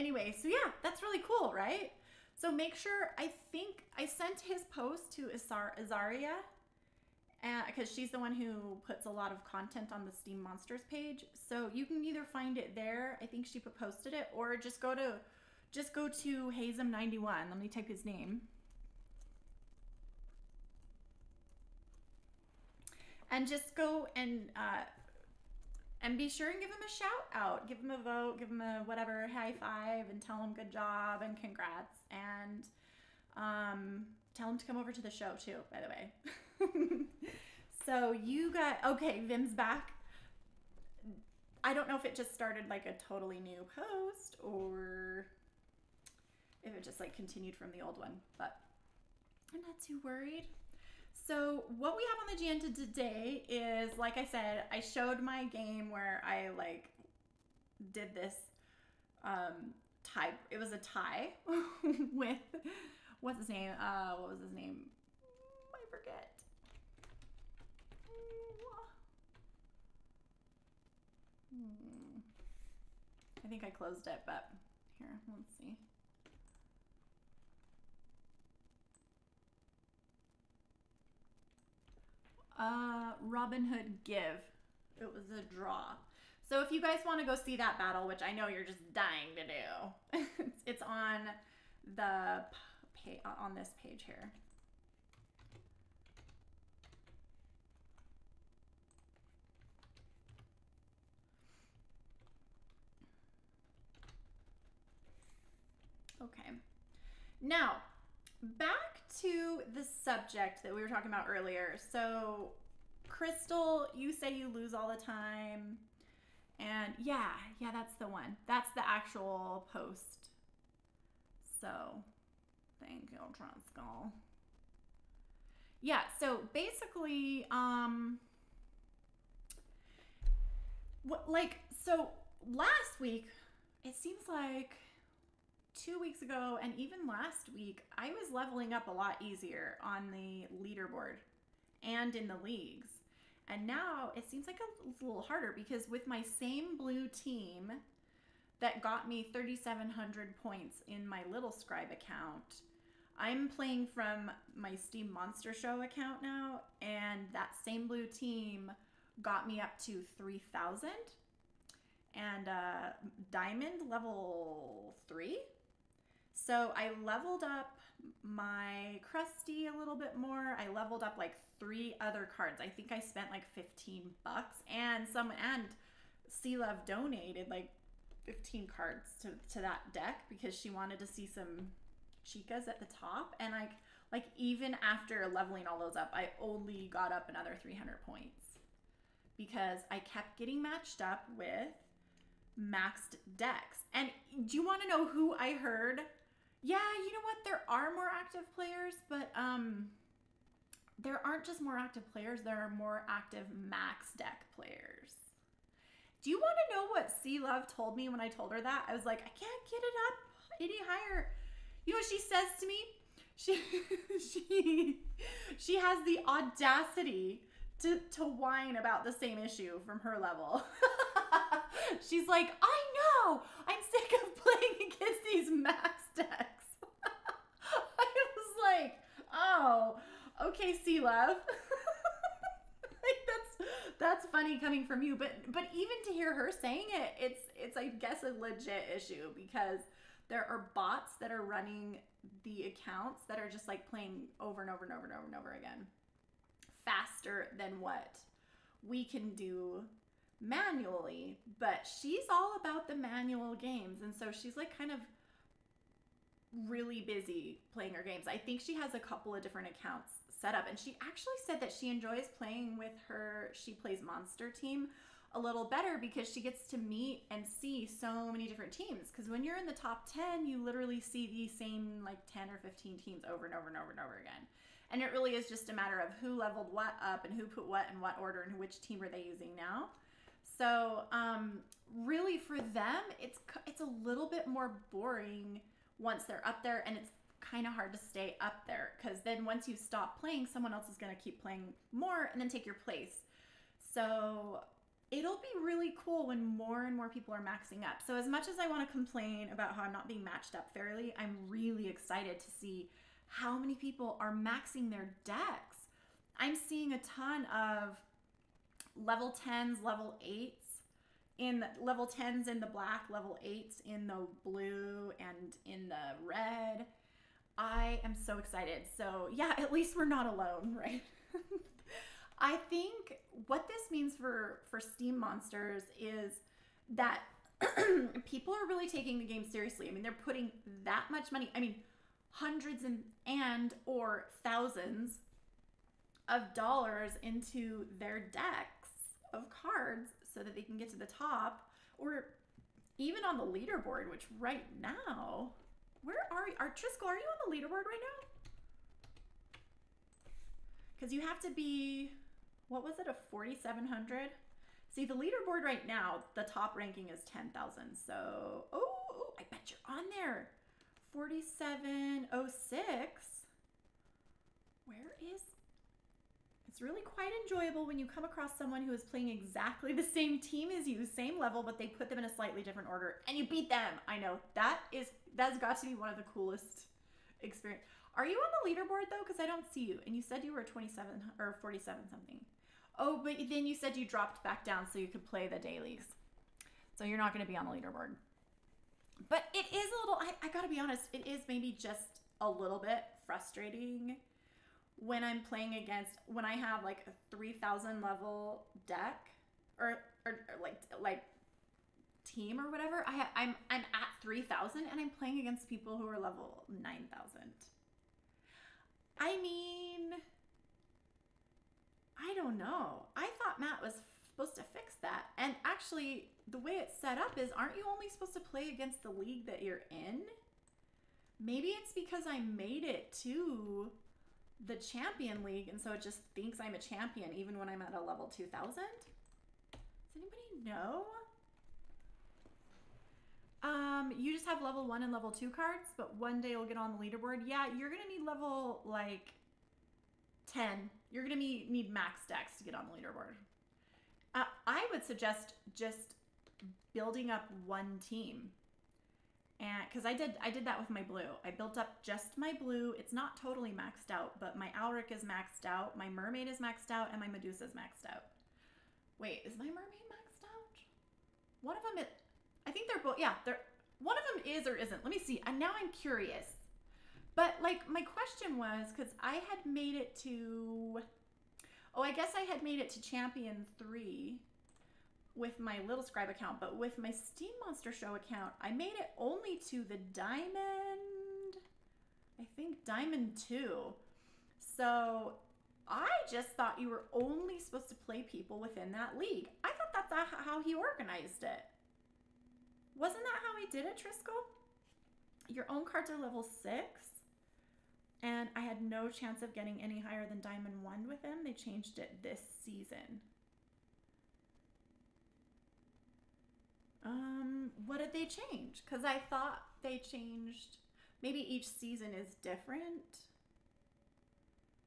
Anyway, so yeah, that's really cool, right? So make sure, I think I sent his post to Azaria, because she's the one who puts a lot of content on the Steam Monsters page. So you can either find it there, I think she posted it, or just go to Hazem91. Let me type his name. And just go and be sure and give him a shout out, give him a vote, give him a whatever, high five, and tell him good job and congrats. And tell him to come over to the show too, by the way. So you got, okay, Vim's back. I don't know if it just started like a totally new post or if it just like continued from the old one, but I'm not too worried. So what we have on the agenda today is, like I said, I showed my game where I like did this tie. It was a tie with, what's his name? What was his name? I forget. I think I closed it, but here, let's see. Robin Hood Give. It was a draw. So if you guys want to go see that battle, which I know you're just dying to do, it's on the on this page here. Okay. Now, back to the subject that we were talking about earlier. So, Crystal, you say you lose all the time. And yeah, that's the one. That's the actual post. So, thank you, Tronskull. Yeah, so basically, so last week, it seems like 2 weeks ago and even last week, I was leveling up a lot easier on the leaderboard and in the leagues. And now it seems like it's a little harder because with my same blue team that got me 3,700 points in my Little Scribe account, I'm playing from my Steam Monster Show account now, and that same blue team got me up to 3,000 and Diamond level 3. So I leveled up my Krusty a little bit more. I leveled up like 3 other cards. I think I spent like $15, and Sea Love donated like 15 cards to that deck because she wanted to see some chicas at the top. And like even after leveling all those up, I only got up another 300 points because I kept getting matched up with maxed decks. And do you want to know who I heard? Yeah, you know what? There are more active players, but there aren't just more active players. There are more active max deck players. Do you want to know what Sea Love told me when I told her that? I was like, I can't get it up any higher. You know what she says to me? She has the audacity to whine about the same issue from her level. She's like, I know, I'm sick of playing against these max decks. I was like, oh, okay, Sea Love. Like that's funny coming from you, but even to hear her saying it, it's I guess a legit issue because there are bots that are running the accounts that are just like playing over and over and over and over and over again faster than what we can do manually. But she's all about the manual games, and so she's like kind of really busy playing her games. I think she has a couple of different accounts set up, and she actually said that she enjoys playing with she plays Monster Team a little better because she gets to meet and see so many different teams. Because when you're in the top 10, you literally see the same like 10 or 15 teams over and over and over and over again. And it really is just a matter of who leveled what up and who put what in what order and which team are they using now. So really for them, it's a little bit more boring once they're up there, and it's kind of hard to stay up there because then once you stop playing, someone else is going to keep playing more and then take your place. So it'll be really cool when more and more people are maxing up. So as much as I want to complain about how I'm not being matched up fairly, I'm really excited to see how many people are maxing their decks. I'm seeing a ton of level 10s, level 8s, in level 10s in the black, level 8s in the blue, and in the red. I am so excited. So yeah, at least we're not alone, right? I think what this means for Steem monsters is that people are really taking the game seriously. I mean, they're putting that much money, I mean, hundreds and or thousands of dollars into their decks of cards so that they can get to the top, or even on the leaderboard, which right now, where are you? Triskel, are you on the leaderboard right now? Because you have to be, what was it, a 4,700? See, the leaderboard right now, the top ranking is 10,000. So, oh, I bet you're on there. 4,706. Where is, it's really quite enjoyable when you come across someone who is playing exactly the same team as you, same level, but they put them in a slightly different order and you beat them. I know, that's got to be one of the coolest experience. Are you on the leaderboard though? Because I don't see you. And you said you were 27 or 47 something. Oh, but then you said you dropped back down so you could play the dailies. So you're not going to be on the leaderboard. But it is a little, I gotta be honest, it is maybe just a little bit frustrating when I'm playing against, when I have like a 3,000 level deck or like team or whatever. I'm at 3,000 and I'm playing against people who are level 9,000. I mean, I don't know. I thought Matt was supposed to fix that. And actually, the way it's set up is, aren't you only supposed to play against the league that you're in? Maybe it's because I made it to the champion league, and so it just thinks I'm a champion even when I'm at a level 2,000? Does anybody know? You just have level 1 and level 2 cards, but one day you'll get on the leaderboard. Yeah, you're gonna need level like 10. You're gonna need max decks to get on the leaderboard. I would suggest just building up one team, and because I did that with my blue. I built up just my blue. It's not totally maxed out, but my Alric is maxed out, my Mermaid is maxed out, and my Medusa is maxed out. Wait, is my Mermaid maxed out? One of them is, I think they're both, yeah, one of them is or isn't. Let me see. And now I'm curious. But like my question was, because I had made it to, oh, I guess I had made it to Champion 3 with my Little Scribe account, but with my Steam Monster Show account, I made it only to the Diamond, I think Diamond 2. So I just thought you were only supposed to play people within that league. I thought that's how he organized it. Wasn't that how he did it, Triskel? Your own cards are level 6. And I had no chance of getting any higher than Diamond 1 with him. They changed it this season. What did they change? Because I thought they changed, maybe each season is different.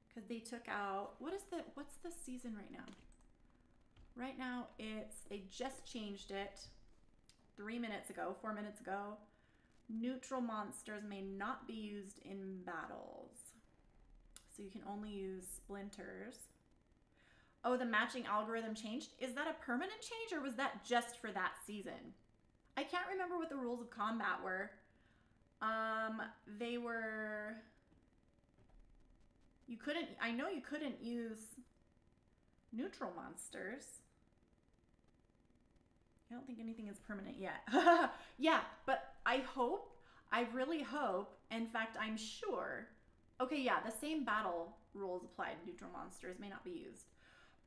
Because they took out, what's the season right now? Right now they just changed it 4 minutes ago. Neutral monsters may not be used in battles. So you can only use splinters. Oh, the matching algorithm changed? Is that a permanent change or was that just for that season? I can't remember what the rules of combat were. They were, I know you couldn't use neutral monsters. I don't think anything is permanent yet. Yeah, but I really hope, in fact, I'm sure. Okay, yeah, the same battle rules applied. Neutral monsters may not be used.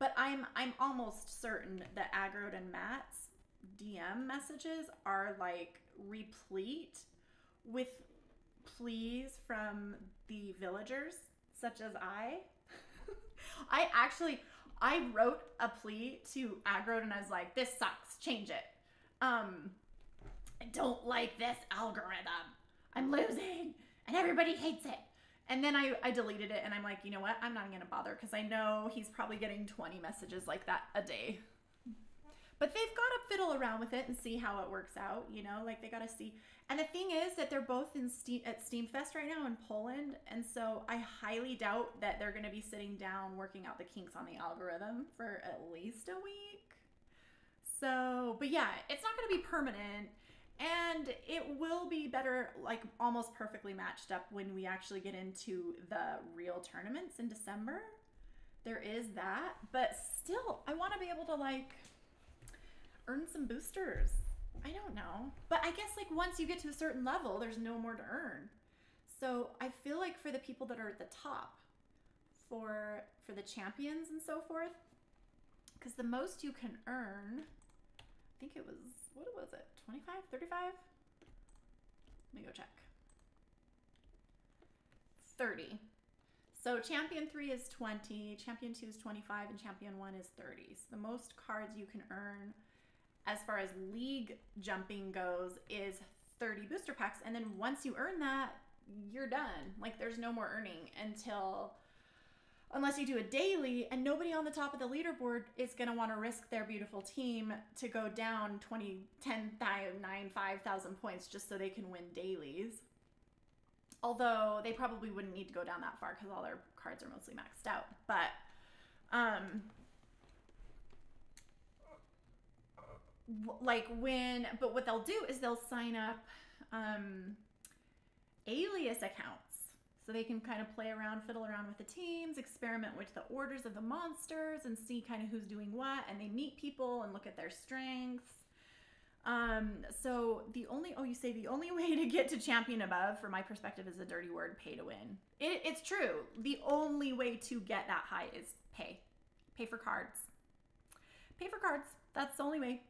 But I'm almost certain that Aggroed and Matt's DM messages are like replete with pleas from the villagers, such as I wrote a plea to Aggroed and I was like, this sucks, change it. I don't like this algorithm. I'm losing and everybody hates it. And then I deleted it and I'm like, you know what? I'm not gonna bother because I know he's probably getting 20 messages like that a day. But they've got to fiddle around with it and see how it works out, you know, like they got to see. And the thing is that they're both at Steam Fest right now in Poland. And so I highly doubt that they're going to be sitting down working out the kinks on the algorithm for at least a week. So, but yeah, it's not going to be permanent. And it will be better, like almost perfectly matched up when we actually get into the real tournaments in December. There is that. But still, I want to be able to like earn some boosters. I don't know. But I guess like once you get to a certain level, there's no more to earn. So I feel like for the people that are at the top, for the champions and so forth, because the most you can earn, I think it was, what was it? 25, 35? Let me go check. 30. So champion 3 is 20, champion 2 is 25, and champion 1 is 30. So the most cards you can earn as far as league jumping goes is 30 booster packs. And then once you earn that, you're done. Like there's no more earning unless you do a daily, and nobody on the top of the leaderboard is going to want to risk their beautiful team to go down 5,000 points just so they can win dailies. Although they probably wouldn't need to go down that far because all their cards are mostly maxed out. But but what they'll do is they'll sign up alias accounts. So they can kind of play around, fiddle around with the teams, experiment with the orders of the monsters and see kind of who's doing what. And they meet people and look at their strengths. So the only way to get to champion above, from my perspective, is a dirty word, pay to win. It's true. The only way to get that high is pay. Pay for cards. Pay for cards. That's the only way.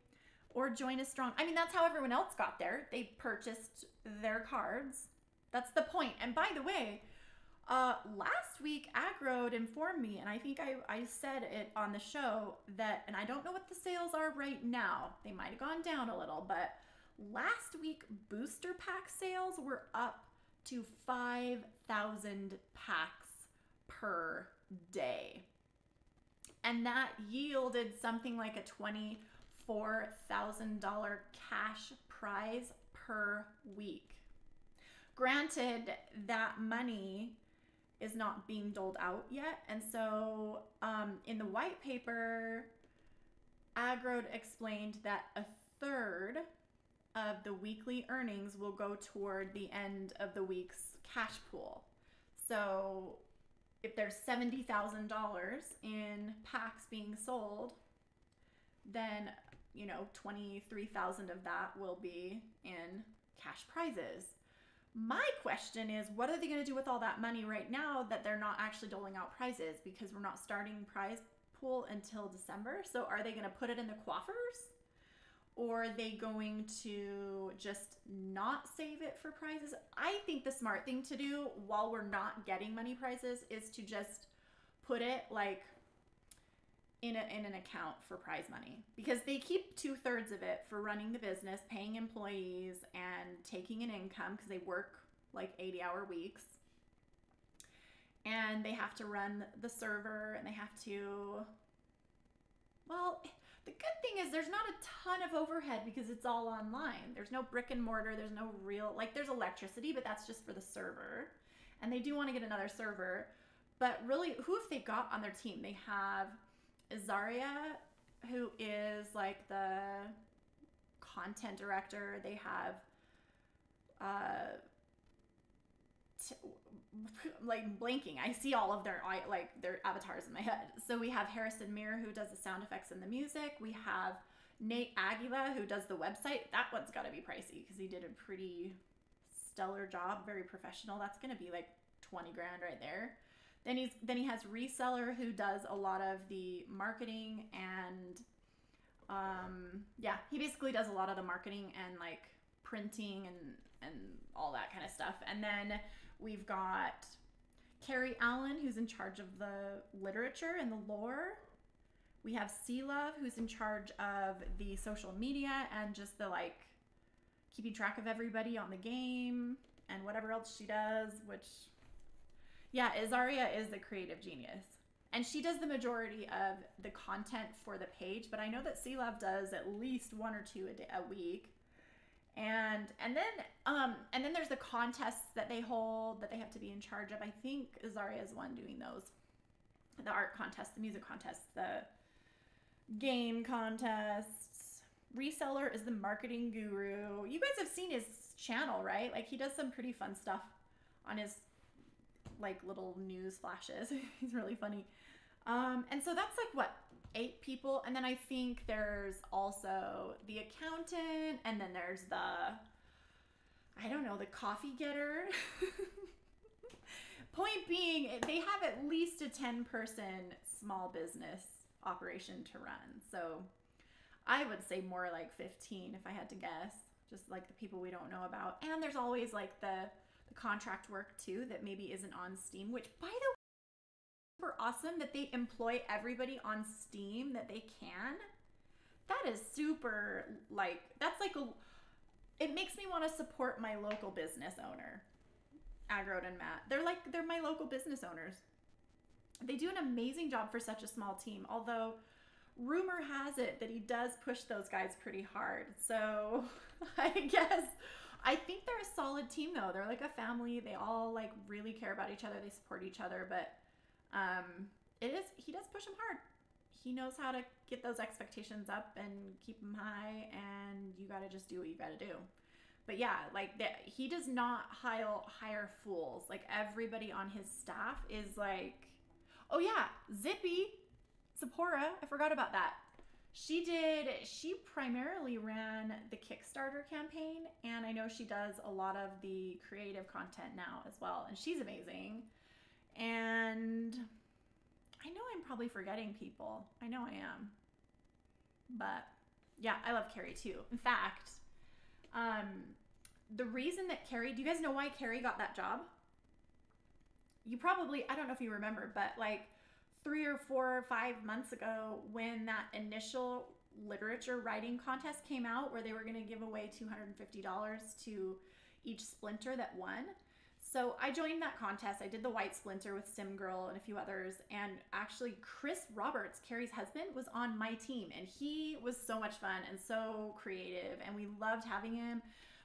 Or join a strong. I mean, that's how everyone else got there. They purchased their cards. That's the point. And by the way, last week, Aggroed informed me, and I think I said it on the show, that, and I don't know what the sales are right now. They might have gone down a little, but last week, booster pack sales were up to 5,000 packs per day. And that yielded something like a $24,000 cash prize per week. Granted, that money is not being doled out yet. And so in the white paper, Aggroed explained that a third of the weekly earnings will go toward the end of the week's cash pool. So if there's $70,000 in packs being sold, then, you know, 23,000 of that will be in cash prizes. My question is, what are they going to do with all that money right now that they're not actually doling out prizes, because we're not starting prize pool until December? So are they going to put it in the coffers, or are they going to just not save it for prizes? I think the smart thing to do while we're not getting money prizes is to just put it like in an account for prize money, because they keep 2/3 of it for running the business, paying employees, and taking an income, because they work like 80-hour weeks, and they have to run the server, and they have to, well, the good thing is there's not a ton of overhead because it's all online. There's no brick and mortar. There's no real, like, there's electricity, but that's just for the server, and they do want to get another server. But really, who have they got on their team? They have Azaria, who is like the content director. They have like blanking. I see all of their avatars in my head. So we have Harrison Mir, who does the sound effects and the music. We have Nate Aguila, who does the website. That one's got to be pricey because he did a pretty stellar job, very professional. That's going to be like 20 grand right there. Then he has Reseller, who does a lot of the marketing, and yeah, he basically does a lot of the marketing and like printing and all that kind of stuff. And then we've got Carrie Allen, who's in charge of the literature and the lore. We have C-Love, who's in charge of the social media and just the like keeping track of everybody on the game and whatever else she does, which, yeah, Azaria is the creative genius. And she does the majority of the content for the page, but I know that Sea Love does at least one or two a week. And then there's the contests that they hold that they have to be in charge of. I think Azaria's one doing those. The art contests, the music contests, the game contests. Reseller is the marketing guru. You guys have seen his channel, right? Like, he does some pretty fun stuff on his like little news flashes. He's really funny. And so that's like what, 8 people. And then I think there's also the accountant, and then there's the, I don't know, the coffee getter. Point being, they have at least a 10-person small business operation to run. So I would say more like 15 if I had to guess, just like the people we don't know about. And there's always like the contract work too that maybe isn't on Steem, which, by the way, super awesome that they employ everybody on Steem that they can. That is super, like, that's like it makes me want to support my local business owner, Agrod and Matt. They're my local business owners. They do an amazing job for such a small team, although rumor has it that he does push those guys pretty hard. So I think they're a solid team though. They're like a family. They all like really care about each other. They support each other, but he does push them hard. He knows how to get those expectations up and keep them high, and you got to just do what you got to do. But yeah, like he does not hire fools. Like, everybody on his staff is like, oh yeah, Zippy, Sephora, I forgot about that. She primarily ran the Kickstarter campaign, and I know she does a lot of the creative content now as well, and she's amazing. And I know I'm probably forgetting people. I know I am. But yeah, I love Carrie too. In fact, the reason that Carrie, do you guys know why Carrie got that job? You probably, I don't know if you remember, but like 3 or 4 or 5 months ago, when that initial literature writing contest came out where they were going to give away $250 to each splinter that won. So I joined that contest. I did the white splinter with Sim Girl and a few others. And actually Chris Roberts, Carrie's husband, was on my team, and he was so much fun and so creative, and we loved having him.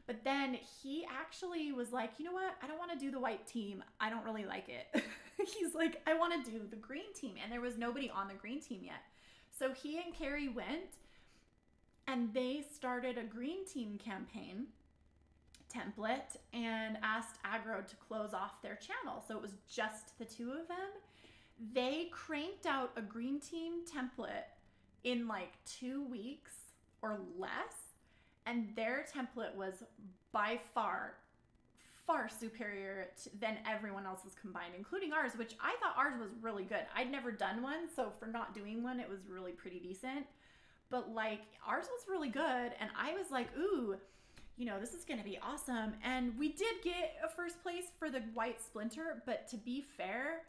But then he actually was like, you know what? I don't want to do the white team. I don't really like it. He's like, I want to do the green team. And there was nobody on the green team yet. So he and Carrie went and they started a green team campaign template and asked Agrod to close off their channel. So it was just the two of them. They cranked out a green team template in like 2 weeks or less. And their template was by far superior than everyone else's combined, including ours, which I thought ours was really good. I'd never done one, so for not doing one, it was really pretty decent. But like, ours was really good, and I was like, ooh, you know, this is gonna be awesome. And we did get a first place for the white splinter, but to be fair,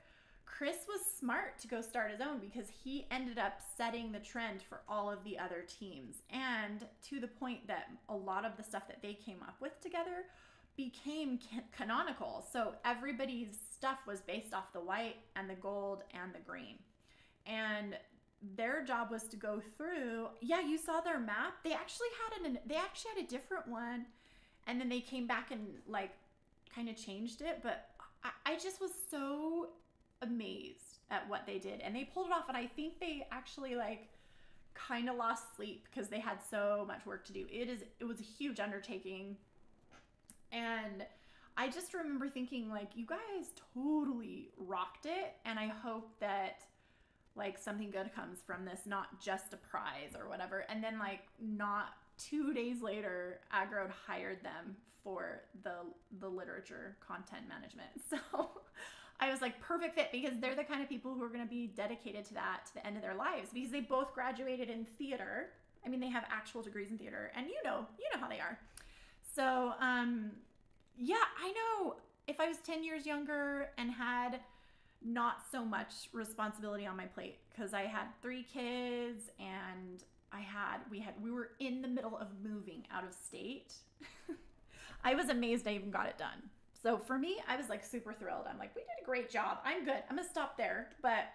Chris was smart to go start his own because he ended up setting the trend for all of the other teams, and to the point that a lot of the stuff that they came up with together became canonical. So everybody's stuff was based off the white and the gold and the green, and their job was to go through. Yeah, you saw their map. They actually had a different one, and then they came back and like kind of changed it. But I just was so amazed at what they did, and they pulled it off. And I think they actually like kind of lost sleep because they had so much work to do. It was a huge undertaking, and I just remember thinking like, you guys totally rocked it, and I hope that like something good comes from this, not just a prize or whatever. And then like not 2 days later, Agrod hired them for the literature content management. So I was like, perfect fit, because they're the kind of people who are going to be dedicated to that to the end of their lives, because they both graduated in theater. I mean, they have actual degrees in theater, and you know how they are. So, yeah, I know if I was 10 years younger and had not so much responsibility on my plate, because I had 3 kids, and we were in the middle of moving out of state. I was amazed I even got it done. So for me, I was like super thrilled. I'm like, we did a great job. I'm good. I'm gonna stop there. But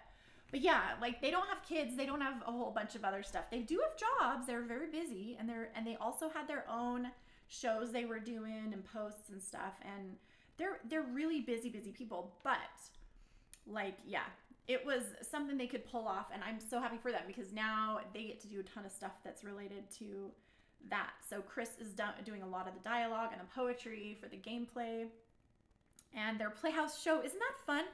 But yeah, like they don't have kids, they don't have a whole bunch of other stuff. They do have jobs. They're very busy, and they also had their own shows they were doing and posts and stuff. And they're really busy people. But like, yeah, it was something they could pull off, and I'm so happy for them because now they get to do a ton of stuff that's related to that. So Chris is doing a lot of the dialogue and the poetry for the gameplay. And their Playhouse show, isn't that fun?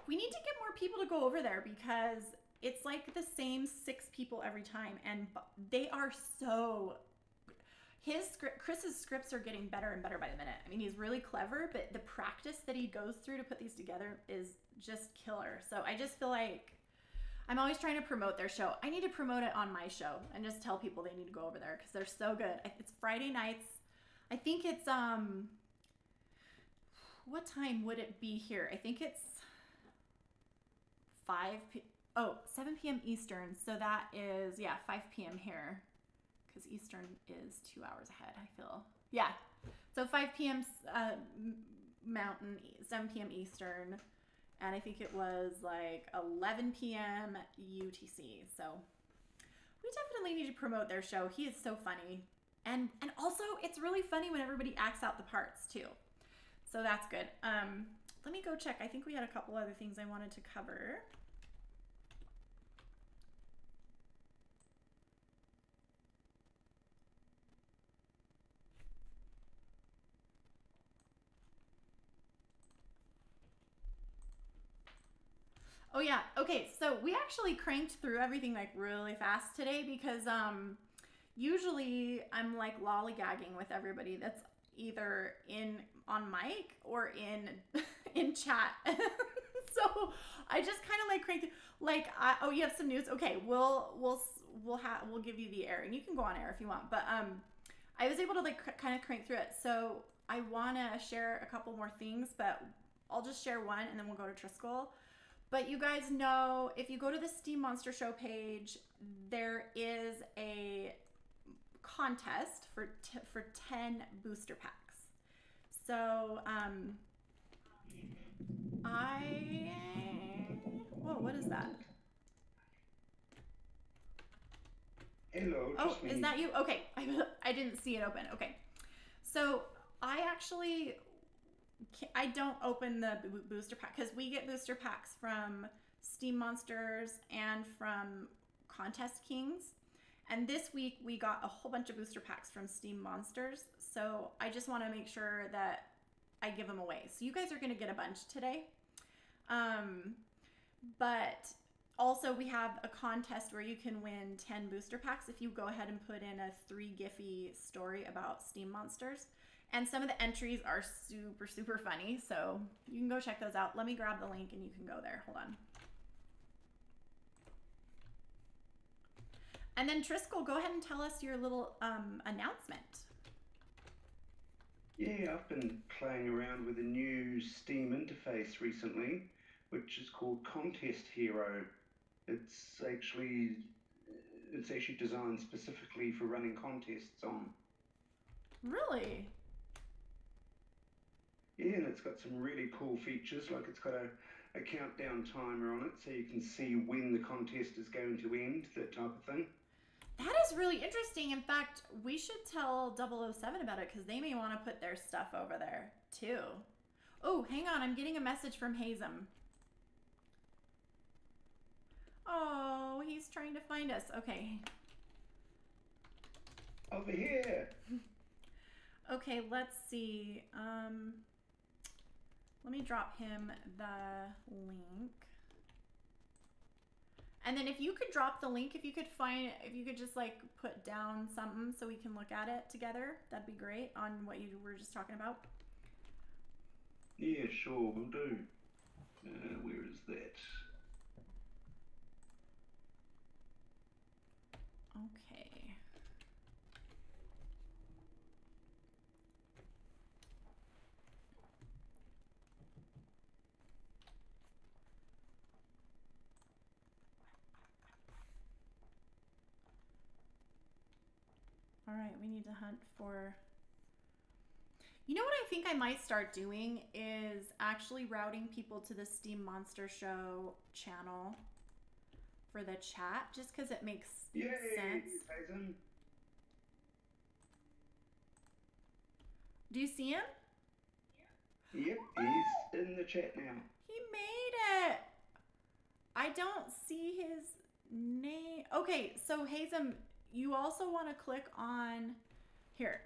We need to get more people to go over there because it's like the same 6 people every time, and they are so... Chris's scripts are getting better and better by the minute. I mean, he's really clever, but the practice that he goes through to put these together is just killer. So I just feel like I'm always trying to promote their show. I need to promote it on my show and just tell people they need to go over there because they're so good. It's Friday nights. I think it's what time would it be here? I think it's 7 p.m. Eastern. So that is, yeah, 5 p.m. here because Eastern is 2 hours ahead, I feel. Yeah. So 5 p.m. Mountain, 7 p.m. Eastern. And I think it was like 11 p.m. UTC. So we definitely need to promote their show. He is so funny. And also, it's really funny when everybody acts out the parts, too. So that's good. Let me go check. I think we had a couple other things I wanted to cover. Oh yeah, okay, so we actually cranked through everything like really fast today because usually I'm like lollygagging with everybody that's either on mic or in chat. So I just kind of like cranked like oh, you have some news? Okay, we'll give you the air and you can go on air if you want. But I was able to like kind of crank through it. So I want to share a couple more things, but I'll just share one and then we'll go to Triskel. But you guys know, if you go to the Steem Monster Show page, there is a contest for 10 booster packs. So, whoa, what is that? Hello. Oh, is that you? Okay, I didn't see it open. Okay, so I don't open the booster pack because we get booster packs from Steem Monsters and from Contest Kings. And this week we got a whole bunch of booster packs from Steem Monsters. So I just want to make sure that I give them away. So you guys are going to get a bunch today. But also we have a contest where you can win 10 booster packs if you go ahead and put in a 3 Giphy story about Steem Monsters. And some of the entries are super, super funny, so you can go check those out. Let me grab the link and you can go there. Hold on. And then Triskel, go ahead and tell us your little announcement. Yeah, I've been playing around with a new Steam interface recently, which is called Contest Hero. It's actually designed specifically for running contests on. Really? Yeah, and it's got some really cool features, like it's got a countdown timer on it so you can see when the contest is going to end, that type of thing. That is really interesting. In fact, we should tell 007 about it because they may want to put their stuff over there too. Oh, hang on. I'm getting a message from Hazem. Oh, he's trying to find us. Okay. Over here. Okay, let's see. Let me drop him the link. And then if you could drop the link, if you could just like put down something so we can look at it together, that'd be great on what you were just talking about. Yeah, sure, we'll do. Where is that? Okay. All right, we need to hunt for... You know what I think I might start doing is actually routing people to the Steem Monster Show channel. for the chat just because it makes Yay, sense. Hazen. Do you see him? Yep, he's in the chat now. He made it. I don't see his name. Okay, so Hazem, you also want to click on here.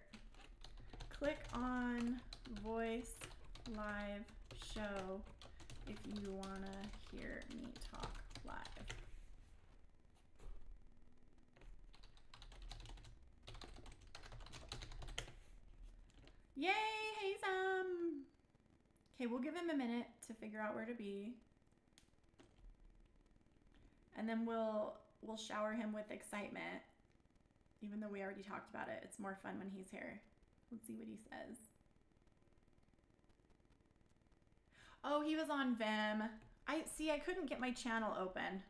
Click on voice live show if you want to hear me talk live. Yay, Hazem! Okay, we'll give him a minute to figure out where to be. And then we'll shower him with excitement. Even though we already talked about it, it's more fun when he's here. Let's see what he says. Oh, he was on Vim. I couldn't get my channel open.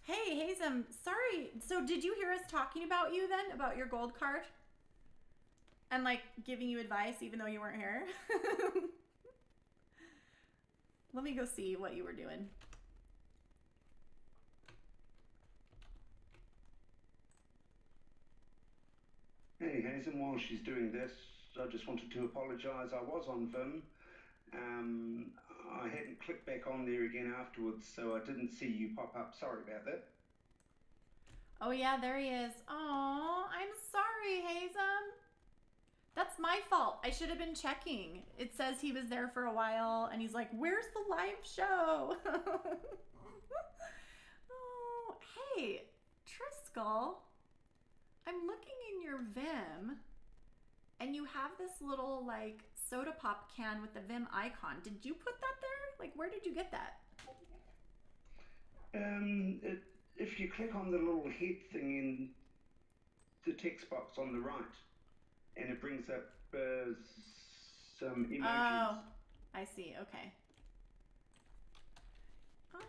Hey, Hazem, sorry. So did you hear us talking about you then? About your gold card? And like giving you advice even though you weren't here? Let me go see what you were doing. Hey, Hazen, while she's doing this, I just wanted to apologise. I was on Vim. I hadn't clicked back on there again afterwards, so I didn't see you pop up. Sorry about that. Oh yeah, there he is. Oh, I'm sorry, Hazem. That's my fault. I should have been checking. It says he was there for a while, and he's like, where's the live show? Oh, hey, Triskel. I'm looking in your Vim, and you have this little, like, soda pop can with the Vim icon. Did you put that there? Like, where did you get that? If you click on the little head thing in the text box on the right, and it brings up some emojis. Oh, I see. Okay. I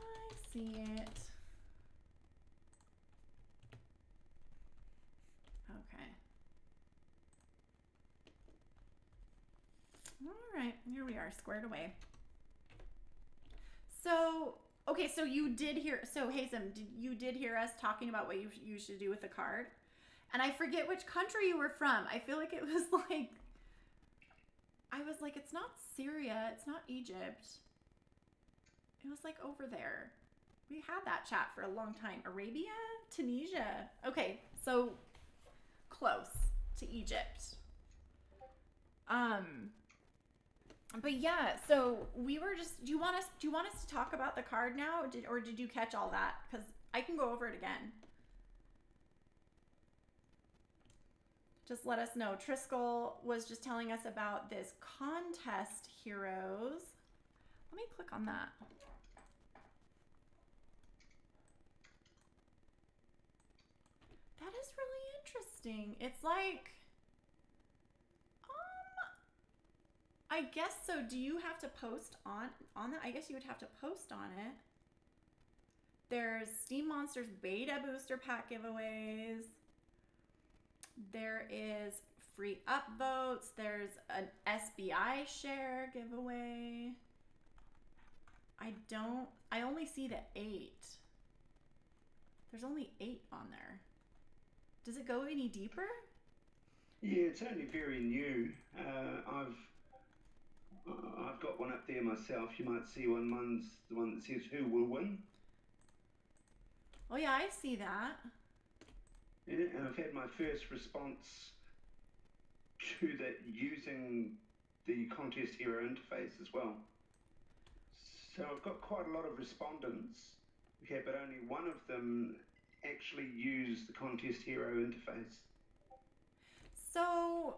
see it. Okay. All right, here we are, squared away. So, okay, so you did hear, so Hazem, you did hear us talking about what you should do with the card? And I forget which country you were from. I feel like it was like, I was like, it's not Syria, it's not Egypt. It was like over there. We had that chat for a long time. Arabia? Tunisia? Okay, so close to Egypt. But yeah, so we were just, do you want us to talk about the card now? Or did you catch all that? Because I can go over it again. Just let us know. Triskel was just telling us about this contest heroes. Let me click on that. That is really interesting. It's like, I guess so. Do you have to post on that? I guess you would have to post on it. There's Steam Monsters beta booster pack giveaways. There is free upvotes. There's an SBI share giveaway. I only see the 8. There's only 8 on there. Does it go any deeper? Yeah, it's only very new. I've got one up there myself. You might see one's the one that says who will win. Oh yeah, I see that. Yeah, and I've had my first response to that using the contest hero interface as well. So I've got quite a lot of respondents, okay, but only one of them actually used the contest hero interface. So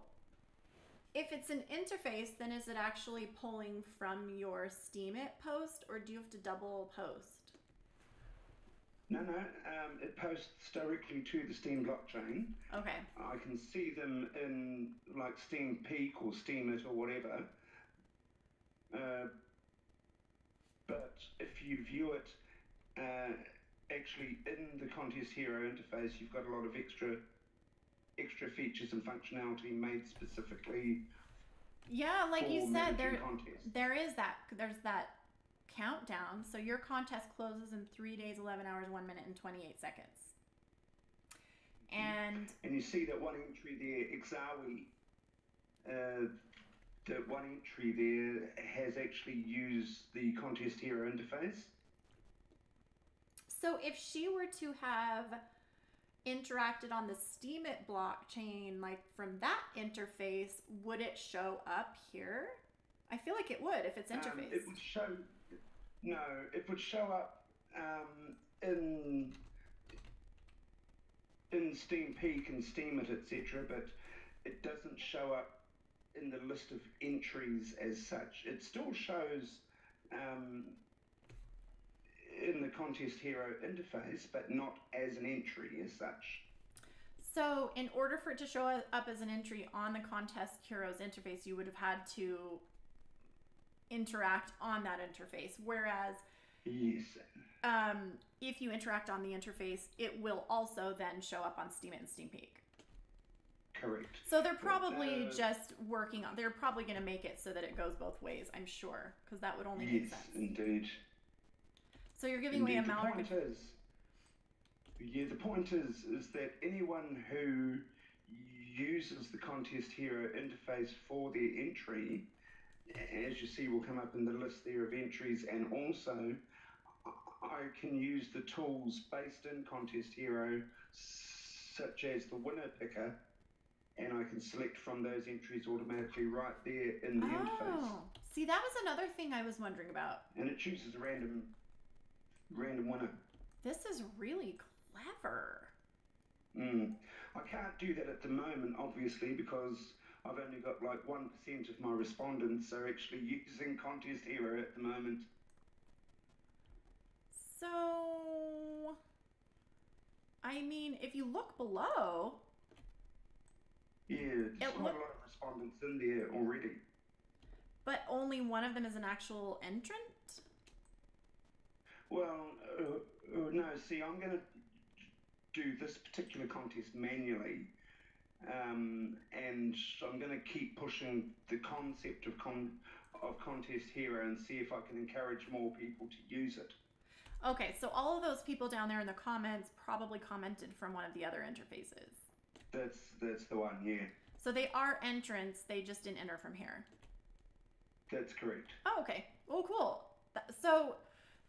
if it's an interface, then is it actually pulling from your Steemit post, or do you have to double post? No, it posts directly to the Steem blockchain. Okay. I can see them in like Steem Peak or Steemit or whatever. But if you view it actually in the contest hero interface, you've got a lot of extra features and functionality made specifically. Yeah, like you said, there's that countdown. So your contest closes in 3 days, 11 hours, 1 minute, and 28 seconds. And you see that one entry there, Exawi, that one entry there has actually used the contest hero interface. so if she were to have interacted on the Steem blockchain, like from that interface, would it show up here? I feel like it would if it's interface. It would show. No, it would show up in Steam Peak and Steam It, etc. But it doesn't show up in the list of entries as such. It still shows in the contest hero interface, but not as an entry as such. So in order for it to show up as an entry on the contest heroes interface, you would have had to interact on that interface. Whereas Yes. if you interact on the interface, it will also then show up on Steam It and Steam Peak. Correct. So they're probably just working on, they're probably going to make it so that it goes both ways, I'm sure, because that would only make Yes, sense. indeed. So you're giving away a Mallory. The point is that anyone who uses the contest hero interface for their entry, as you see, will come up in the list there of entries, and also I can use the tools based in contest hero, such as the winner picker, and I can select from those entries automatically right there in the interface. See, that was another thing I was wondering about. And it chooses a random winner. This is really clever. I can't do that at the moment, obviously, because I've only got like 1% of my respondents are actually using Contest Hero at the moment. So, I mean, if you look below... Yeah, there's quite a lot of respondents in there already. But only one of them is an actual entrant? Well, no, see, I'm going to do this particular contest manually, and I'm going to keep pushing the concept of Contest Hero and see if I can encourage more people to use it. Okay, so all of those people down there in the comments probably commented from one of the other interfaces. That's the one, yeah. So they are entrants, they just didn't enter from here. That's correct. Oh, okay. Oh, cool. So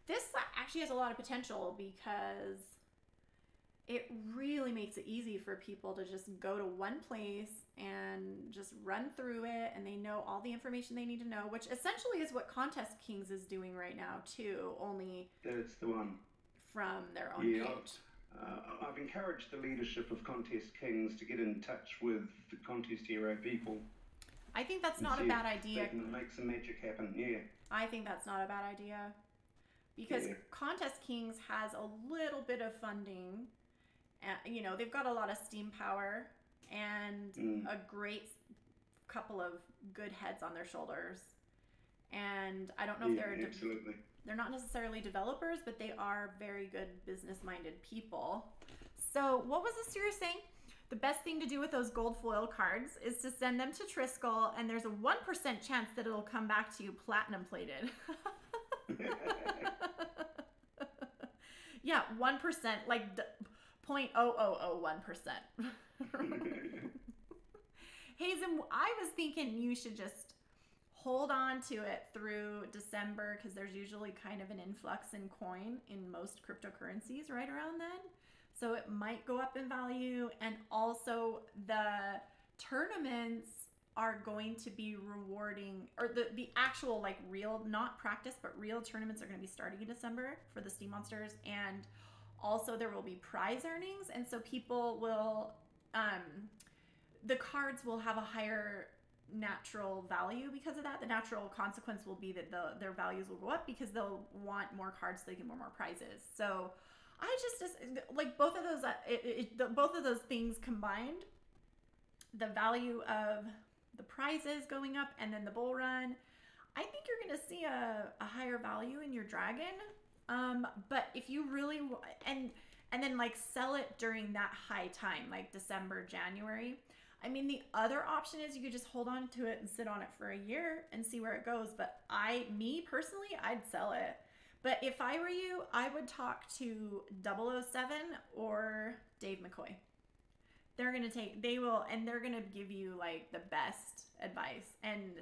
this actually has a lot of potential because it really makes it easy for people to just go to one place and just run through it, and they know all the information they need to know, which essentially is what Contest Kings is doing right now too, only that's the one from their own page. I've encouraged the leadership of Contest Kings to get in touch with the Contest Hero people. I think that's not a bad idea. They can make some magic happen, yeah. I think that's not a bad idea because Contest Kings has a little bit of funding. You know, they've got a lot of Steam power and a great couple of good heads on their shoulders. And I don't know if they're not necessarily developers, but they are very good business-minded people. So what was this you were saying? The best thing to do with those gold foil cards is to send them to Triskel, and there's a 1% chance that it'll come back to you platinum plated. Yeah, 1%, like 0.0001%. Hazen, I was thinking you should just hold on to it through December because there's usually kind of an influx in coin in most cryptocurrencies right around then. So it might go up in value, and also the tournaments are going to be rewarding, or the actual like real, not practice, but real tournaments are going to be starting in December for the Steam Monsters, and also there will be prize earnings, and so people will, the cards will have a higher natural value because of that. The natural consequence will be that their values will go up because they'll want more cards so they can get more prizes. So I just like both of those things combined, the value of the prizes going up and then the bull run, I think you're going to see a higher value in your dragon. But if you really and then like sell it during that high time, like December, January, I mean, the other option is you could just hold on to it and sit on it for a year and see where it goes. But me personally, I'd sell it. But if I were you, I would talk to 007 or Dave McCoy. They're going to they're going to give you like the best advice. And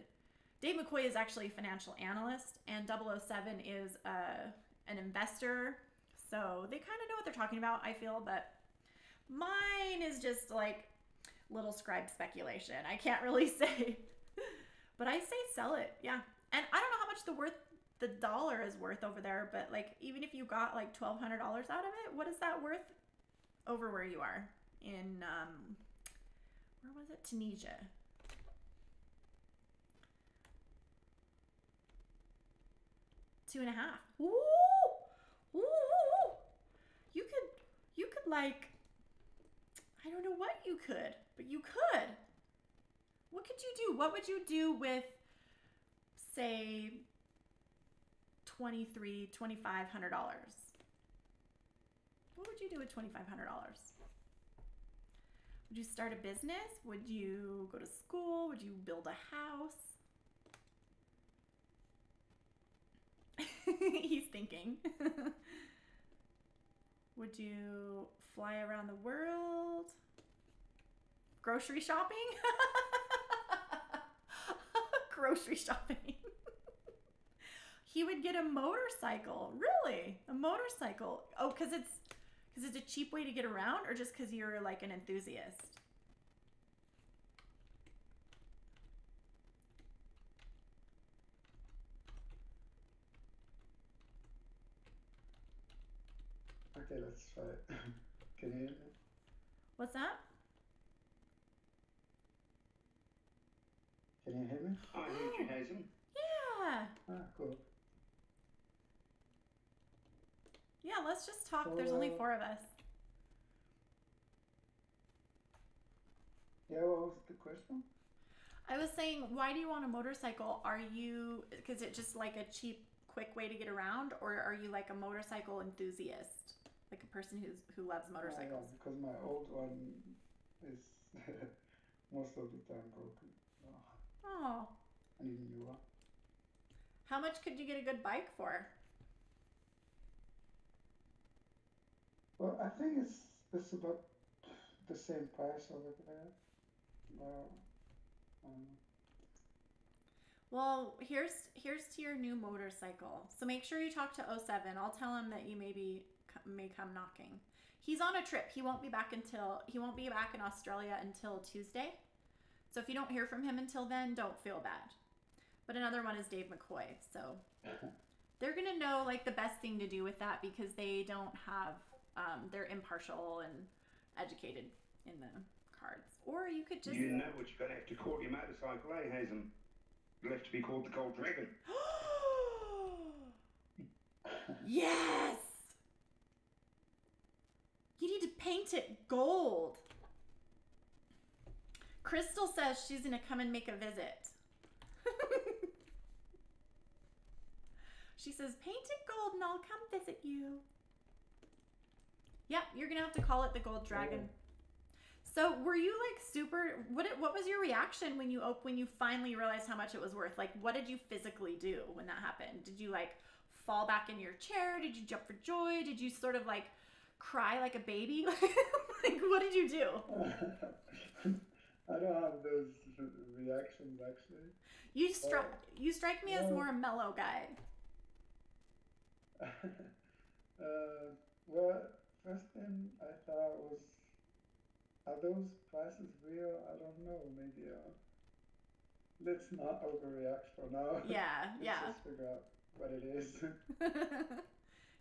Dave McCoy is actually a financial analyst, and 007 is an investor. So they kind of know what they're talking about, I feel. But mine is just like little scribe speculation. I can't really say. But I say sell it. Yeah. And I don't know how much the dollar is worth over there, but like even if you got like $1,200 out of it, what is that worth over where you are in where was it? Tunisia. $2.5. Ooh! Ooh! You could like, I don't know what you could, but you could. What could you do? What would you do with, say, $2,500? What would you do with $2,500? Would you start a business? Would you go to school? Would you build a house? He's thinking. Would you fly around the world? Grocery shopping? Grocery shopping. He would get a motorcycle. Really? A motorcycle. Oh, because it's a cheap way to get around, or just because you're like an enthusiast? Okay, let's try it. Can you hear me? What's that? Can you hear me? I heard you, Hazen. Yeah. Ah, cool. Yeah, let's just talk. So, There's only 4 of us. Yeah, what was the question? I was saying, why do you want a motorcycle? Because it's just like a cheap, quick way to get around, or are you like a motorcycle enthusiast? Like a person who loves motorcycles? Yeah, because my old one is most of the time broken. Oh. I need a new one. How much could you get a good bike for? Well, I think it's about the same price over there. Um, Well, here's to your new motorcycle. So make sure you talk to 07. I'll tell him that you may come knocking. He's on a trip. He won't be back in Australia until Tuesday. So if you don't hear from him until then, don't feel bad. But another one is Dave McCoy. So they're going to know like the best thing to do with that, because they don't have they're impartial and educated in the cards. Or you could just... You know what you're going to have to call your motorcycle, eh, Hazen? You'll have to be called the Gold Dragon. Yes! You need to paint it gold. Crystal says she's going to come and make a visit. She says, paint it gold and I'll come visit you. Yep, you're going to have to call it the Gold Dragon. So were you like super, what was your reaction when you finally realized how much it was worth? Like, what did you physically do when that happened? Did you like fall back in your chair? Did you jump for joy? Did you sort of like cry like a baby? Like, what did you do? I don't have those reactions actually. You strike me as more a mellow guy. Well, first thing I thought was, are those prices real? I don't know. Maybe let's not overreact for now. Yeah, Let's just figure out what it is.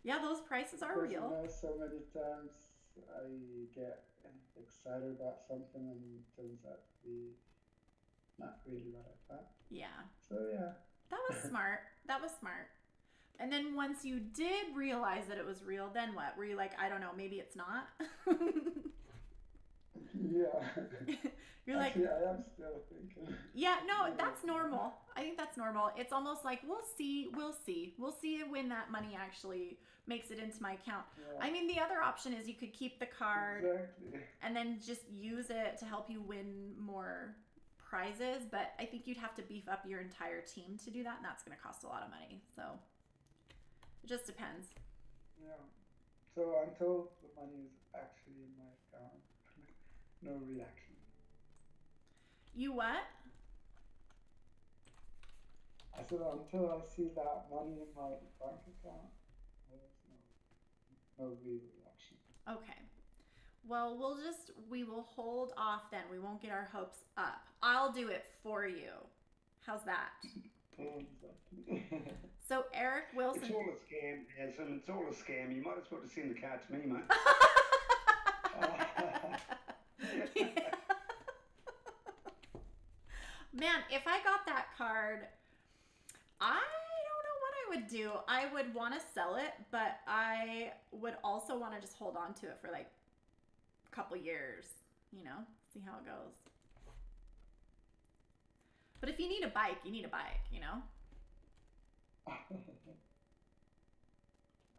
Yeah, those prices are Because, real. you know, so many times I get excited about something and it turns out to be not really what I thought. Yeah. So yeah. That was smart. That was smart. And then once you did realize that it was real, then what? Were you like, I don't know, maybe it's not? Yeah. You're like, actually, I am still thinking. yeah, no, that's normal. I think that's that's normal. It's almost like we'll see when that money actually makes it into my account. Yeah. I mean, the other option is you could keep the card Exactly. and then just use it to help you win more prizes, but I think you'd have to beef up your entire team to do that, and that's going to cost a lot of money. So it just depends. Yeah. So until the money is actually in my account, no reaction. You what? I said until I see that money in my bank account, there's no real reaction. Okay. Well, we will hold off then. We won't get our hopes up. I'll do it for you. How's that? Exactly. So Eric Wilson. It's all a scam, Hassan. It's all a scam. You might as well just send the card to me, mate. Man, if I got that card, I don't know what I would do. I would want to sell it, but I would also want to just hold on to it for like a couple years, you know, see how it goes. But if you need a bike, you need a bike, you know?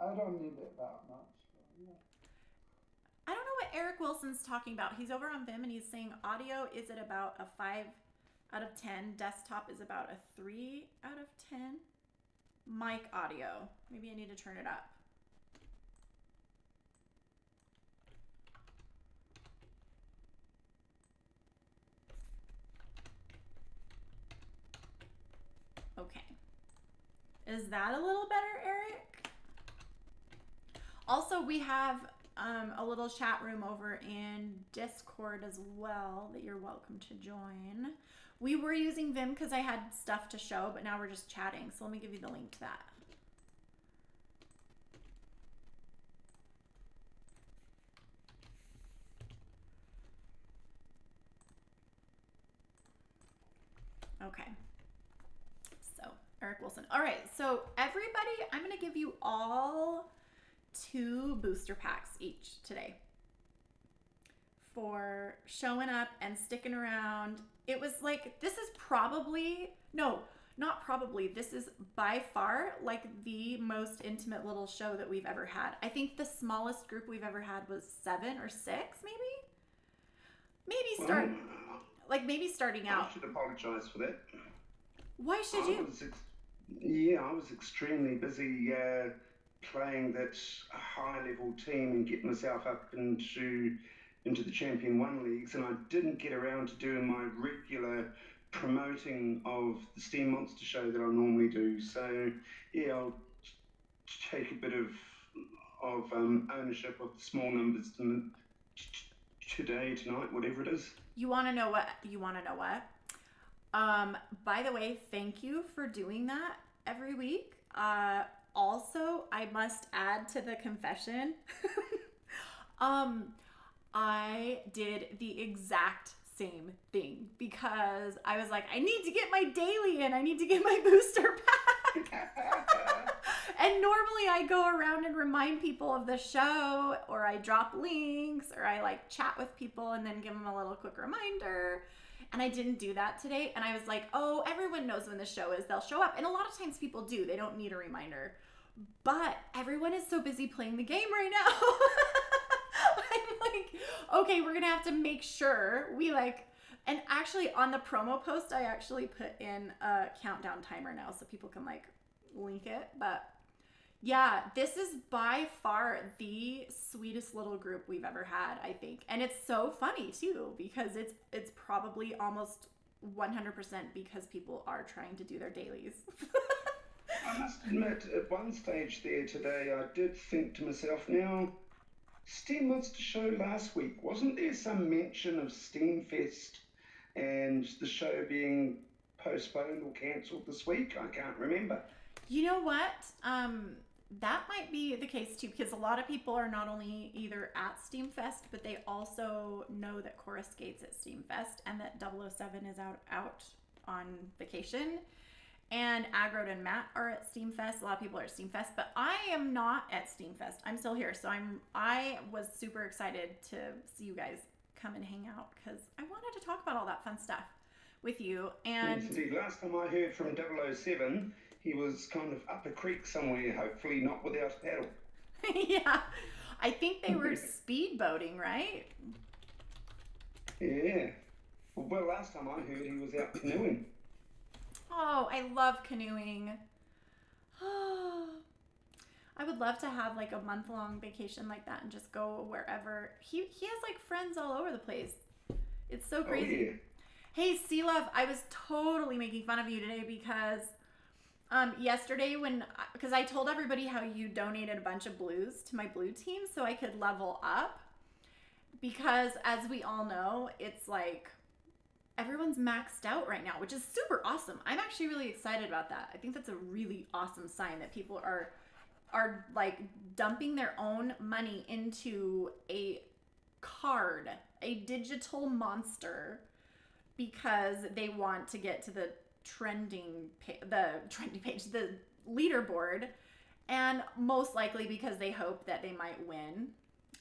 I don't need it that much. Yeah. I don't know what Eric Wilson's talking about. He's over on Vim and he's saying audio is at about a 5 out of 10. Desktop is about a 3 out of 10. Mic audio. Maybe I need to turn it up. Okay. Is that a little better, Eric? Also, we have a little chat room over in Discord as well that you're welcome to join. We were using Vim because I had stuff to show, but now we're just chatting. So let me give you the link to that. Okay. So Eric Wilson. All right. So everybody, I'm going to give you all 2 booster packs each today for showing up and sticking around. It was like, this is probably, no, not probably, this is by far like the most intimate little show that we've ever had. I think the smallest group we've ever had was 7 or 6, maybe starting out. I should apologise for that. Why should you? I was extremely busy playing that high-level team and getting myself up into the Champion 1 leagues, and I didn't get around to doing my regular promoting of the Steem Monster show that I normally do. So yeah, I'll take a bit of ownership of the small numbers tonight, whatever it is. You want to know what? By the way, thank you for doing that every week. Also, I must add to the confession. I did the exact same thing because I was like, I need to get my daily in. I need to get my booster pack. And normally I go around and remind people of the show, or I drop links, or I like chat with people and then give them a little quick reminder. And I didn't do that today. And I was like, oh, everyone knows when the show is. They'll show up. And a lot of times people do. They don't need a reminder. But everyone is so busy playing the game right now. I'm like, okay, we're going to have to make sure we like, and actually on the promo post, I actually put in a countdown timer now so people can like link it. But yeah, this is by far the sweetest little group we've ever had, I think. And it's so funny too, because it's probably almost 100% because people are trying to do their dailies. I must admit, at one stage there today, I did think to myself, now, Steem Monster show last week, wasn't there some mention of Steam Fest and the show being postponed or cancelled this week? I can't remember. You know what? That might be the case too, because a lot of people are not only either at Steam Fest, but they also know that Chorus Gate's at Steam Fest and that 007 is out on vacation. And Aggroed and Matt are at Steam Fest. A lot of people are at Steam Fest, but I am not at Steam Fest. I'm still here, so I was super excited to see you guys come and hang out because I wanted to talk about all that fun stuff. with you. Yes, And indeed. Last time I heard from 007, he was kind of up a creek somewhere, hopefully not without a paddle. yeah, I think they were speedboating, right? Yeah. Well, last time I heard he was out canoeing. Oh, I love canoeing. I would love to have like a month-long vacation like that and just go wherever. He has like friends all over the place. It's so crazy. Oh, yeah. Hey, Sea Love, I was totally making fun of you today because yesterday because I told everybody how you donated a bunch of blues to my blue team so I could level up, because as we all know, it's like everyone's maxed out right now, which is super awesome. I'm actually really excited about that. I think that's a really awesome sign that people are like dumping their own money into a card, a digital monster, because they want to get to the leaderboard, and most likely because they hope that they might win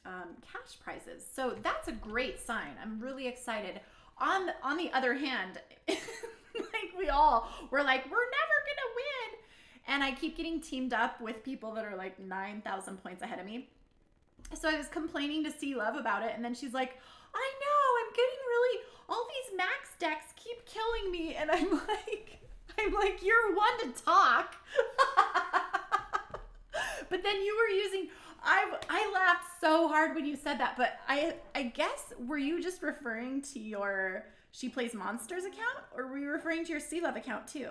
cash prizes. So that's a great sign. I'm really excited. On the other hand, like we're like, we're never gonna win, and I keep getting teamed up with people that are like 9,000 points ahead of me. So I was complaining to Sea Love about it, and then she's like, I know, I'm getting really, all these max decks keep killing me, and I'm like, you're one to talk. But then you were using, I laughed so hard when you said that, but I guess, were you just referring to your She Plays Monsters account, or were you referring to your Sea Love account too?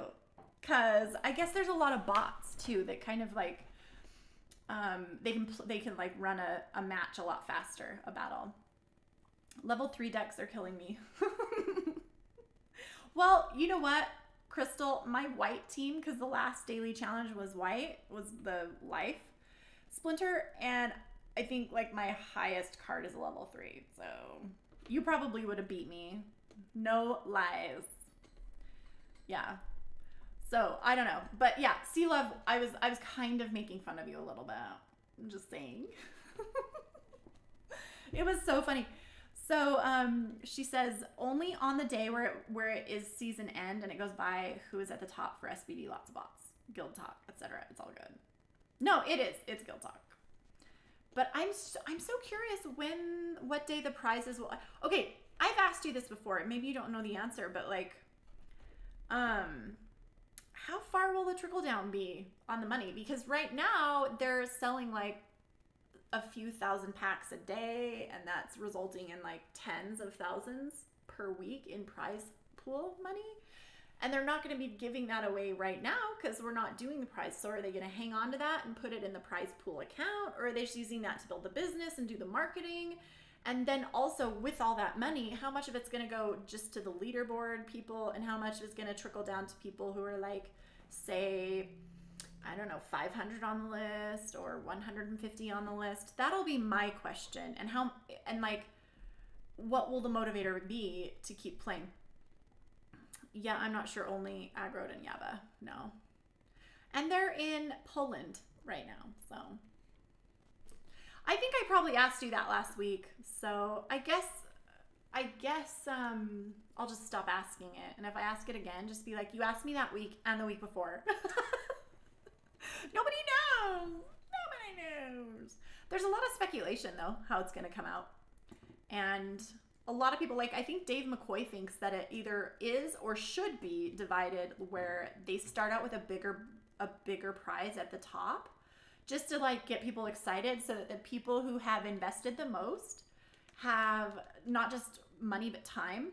Because I guess there's a lot of bots too that kind of like, they can like run a match a lot faster, a battle. Level 3 decks are killing me. Well, you know what, Crystal, my white team, because the last daily challenge was white, was the life splinter, and I think like my highest card is a level 3, so you probably would have beat me. No lies. Yeah. So I don't know, but yeah, Sea Love, I was kind of making fun of you a little bit. I'm just saying. It was so funny. So she says, only on the day where it is season end and it goes by who is at the top for SBD, lots of bots, guild talk, etc. It's all good. No, it is. It's guild talk. But I'm so curious what day the prizes will. Okay, I've asked you this before. Maybe you don't know the answer, but like, how far will the trickle down be on the money? Because right now they're selling like a few thousand packs a day, and that's resulting in like tens of thousands per week in prize pool money. And they're not going to be giving that away right now because we're not doing the prize. So are they going to hang on to that and put it in the prize pool account, or are they just using that to build the business and do the marketing? And then also with all that money, how much of it's going to go just to the leaderboard people, and how much is going to trickle down to people who are like, say, I don't know, 500 on the list or 150 on the list? That'll be my question. And like, what will the motivator be to keep playing? Yeah, I'm not sure. Only aggroed and Yaba. No. And they're in Poland right now. So I think I probably asked you that last week. So I guess I'll just stop asking it. And if I ask it again, just be like, you asked me that week and the week before. Nobody knows. Nobody knows. There's a lot of speculation, though, how it's going to come out. And a lot of people, like, I think Dave McCoy thinks that it either is or should be divided where they start out with a bigger prize at the top, just to, like, get people excited, so that the people who have invested the most have not just money but time,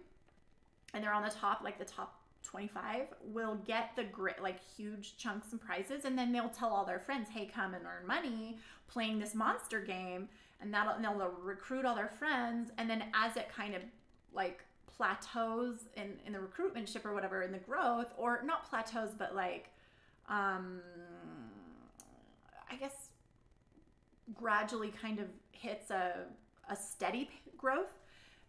and they're on the top, like the top 25 will get the great, like, huge chunks and prizes, and then they'll tell all their friends, hey, come and earn money playing this monster game, and they'll recruit all their friends. And then as it kind of like plateaus in the recruitmentship or whatever, in the growth, or not plateaus, but like I guess gradually kind of hits a steady growth,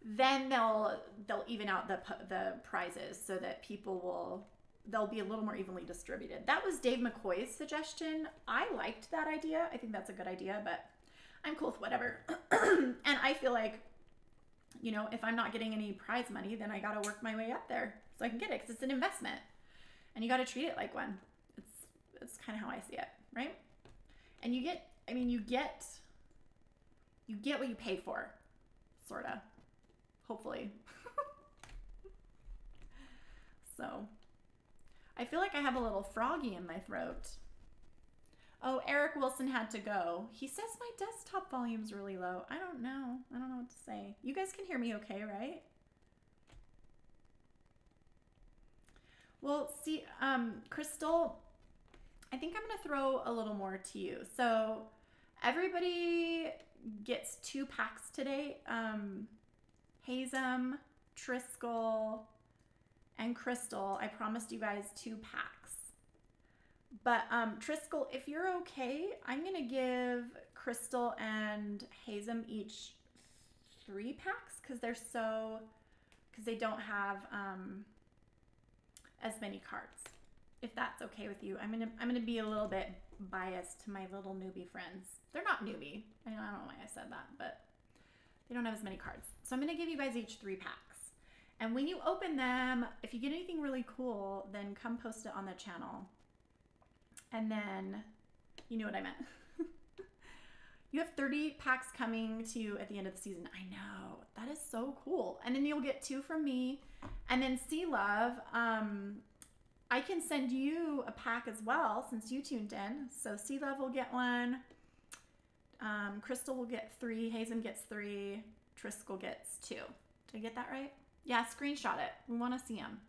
then they'll even out the prizes so that they'll be a little more evenly distributed. That was Dave McCoy's suggestion. I liked that idea. I think that's a good idea, but I'm cool with whatever. And I feel like, you know, if I'm not getting any prize money, then I gotta work my way up there. so I can get it because it's an investment, and you got to treat it like one. It's kind of how I see it, right? And you get what you pay for, sorta, hopefully. So, I feel like I have a little froggy in my throat. Oh, Eric Wilson had to go. He says my desktop volume's really low. I don't know what to say. You guys can hear me okay, right? Well, see, Crystal, I think I'm going to throw a little more to you. So everybody gets 2 packs today. Hazem, Triskel, and Crystal, I promised you guys 2 packs. But Triskel, if you're okay, I'm going to give Crystal and Hazem each 3 packs because they don't have as many cards. If that's okay with you, I'm gonna be a little bit biased to my little newbie friends. They're not newbie. I don't know why I said that, but they don't have as many cards. So I'm gonna give you guys each 3 packs. And when you open them, if you get anything really cool, then come post it on the channel. And then, you know what I meant. You have 30 packs coming to you at the end of the season. I know, that is so cool. And then you'll get 2 from me. And then Sea Love, I can send you a pack as well since you tuned in. So Sea Love will get 1. Crystal will get 3. Hazem gets 3. Triskel gets 2. Did I get that right? Yeah, screenshot it. We want to see them.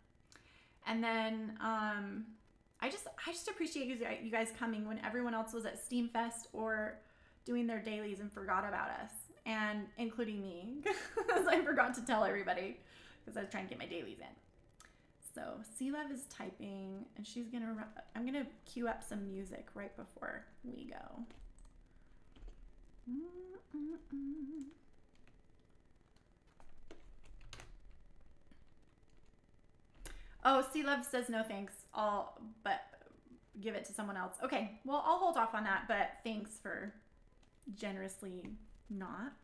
And then I just appreciate you guys coming when everyone else was at Steam Fest or doing their dailies and forgot about us, and including me because I forgot to tell everybody because I was trying to get my dailies in. So Sea Love is typing, and I'm gonna cue up some music right before we go. Oh, Sea Love says no thanks. But give it to someone else. Okay, well, I'll hold off on that, but thanks for generously not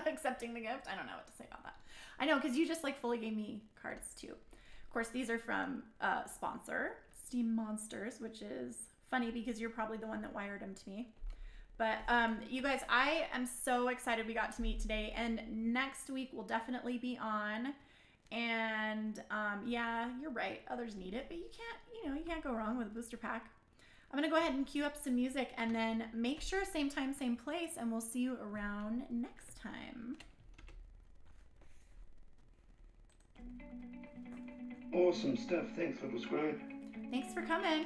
accepting the gift. I don't know what to say about that. I know, because you just like fully gave me cards too. Of course, these are from sponsor, Steem Monsters, which is funny because you're probably the one that wired them to me. But you guys, I am so excited we got to meet today, and next week will definitely be on. And yeah, you're right, others need it, but you can't go wrong with a booster pack. I'm gonna go ahead and cue up some music, and then make sure same time, same place, and we'll see you around next time. Awesome stuff. Thanks, little scribe. Thanks for coming.